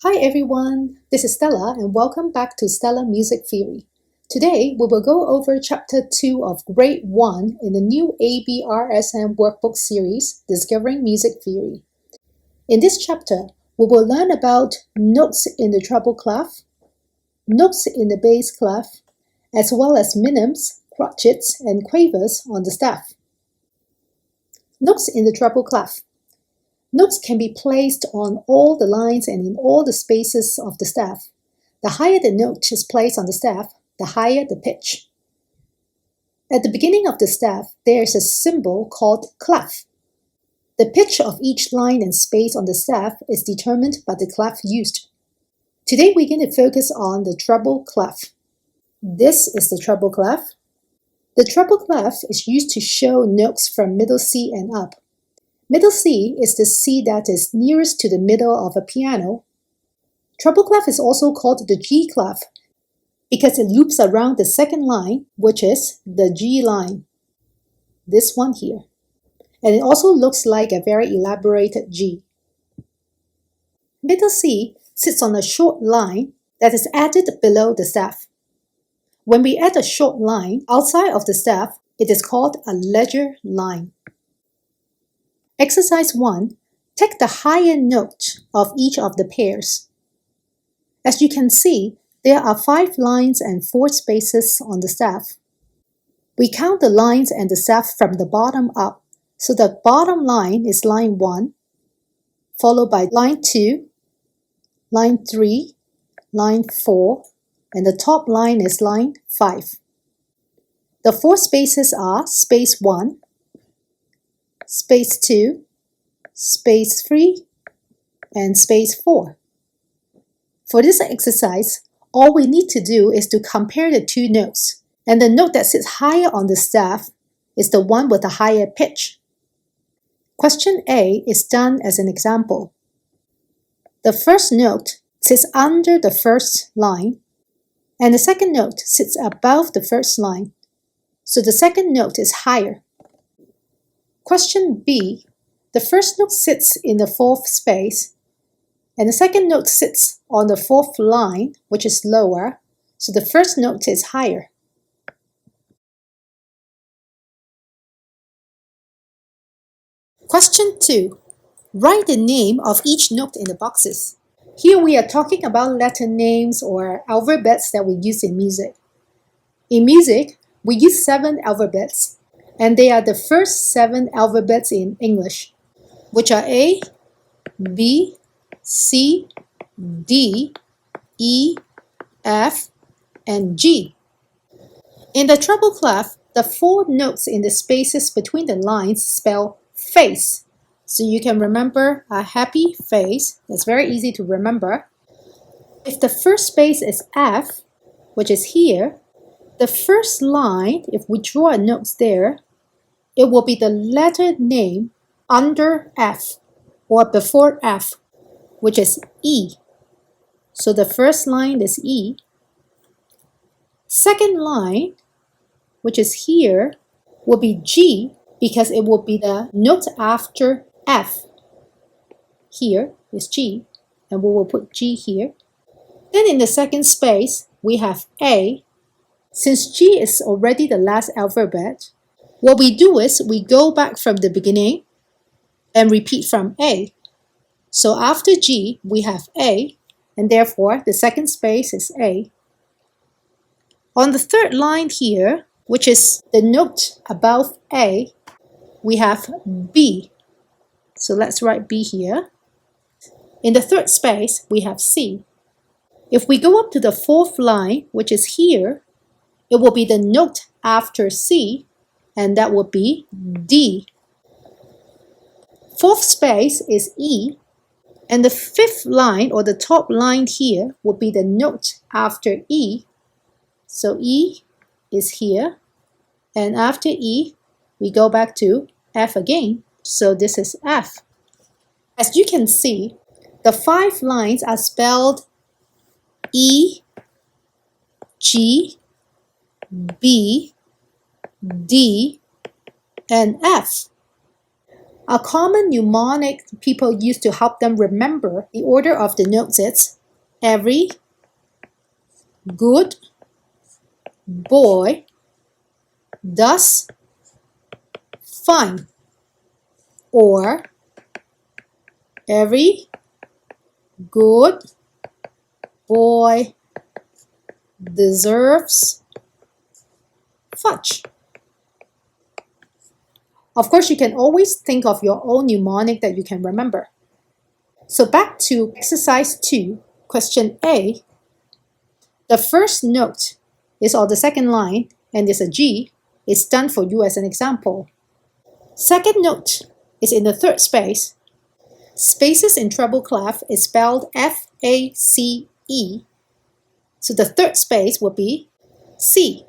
Hi everyone, this is Stella and welcome back to Stellar Music Theory. Today we will go over Chapter 2 of Grade 1 in the new ABRSM Workbook series, Discovering Music Theory. In this chapter, we will learn about notes in the treble clef, notes in the bass clef, as well as minims, crotchets, and quavers on the staff. Notes in the treble clef. Notes can be placed on all the lines and in all the spaces of the staff. The higher the note is placed on the staff, the higher the pitch. At the beginning of the staff, there is a symbol called clef. The pitch of each line and space on the staff is determined by the clef used. Today we're going to focus on the treble clef. This is the treble clef. The treble clef is used to show notes from middle C and up. Middle C is the C that is nearest to the middle of a piano. Treble clef is also called the G clef because it loops around the second line, which is the G line, this one here. And it also looks like a very elaborated G. Middle C sits on a short line that is added below the staff. When we add a short line outside of the staff, it is called a ledger line. Exercise 1. Take the higher note of each of the pairs. As you can see, there are 5 lines and 4 spaces on the staff. We count the lines and the staff from the bottom up, so the bottom line is line 1, followed by line 2, line 3, line 4, and the top line is line 5. The 4 spaces are space 1, space 2, space 3, and space 4. For this exercise, all we need to do is to compare the 2 notes, and the note that sits higher on the staff is the one with a higher pitch. Question A is done as an example. The first note sits under the first line, and the second note sits above the first line, so the second note is higher. Question B. The first note sits in the 4th space, and the second note sits on the 4th line, which is lower, so the first note is higher. Question 2. Write the name of each note in the boxes. Here we are talking about letter names or alphabets that we use in music. In music, we use 7 alphabets, and they are the first 7 alphabets in English, which are A, B, C, D, E, F, and G. In the treble clef, the 4 notes in the spaces between the lines spell face. So you can remember a happy face. That's very easy to remember. If the first space is F, which is here, the first line, if we draw a note there, it will be the letter name under F or before F, which is E. So the first line is E. Second line, which is here, will be G because it will be the note after F. Here is G, and we will put G here. Then in the second space, we have A. Since G is already the last alphabet, what we do is we go back from the beginning and repeat from A. So after G, we have A, and therefore the second space is A. On the third line here, which is the note above A, we have B. So let's write B here. In the third space, we have C. If we go up to the 4th line, which is here, it will be the note after C, and that will be D. 4th space is E, and the 5th line or the top line here will be the note after E. So E is here, and after E, we go back to F again. So this is F. As you can see, the 5 lines are spelled E, G, B, D, and F. A common mnemonic people use to help them remember the order of the notes is every good boy does fine, or every good boy deserves fudge. Of course, you can always think of your own mnemonic that you can remember. So back to exercise 2, question A. The first note is on the second line and is a G. It's done for you as an example. Second note is in the third space. Spaces in treble clef is spelled F-A-C-E. So the third space would be C.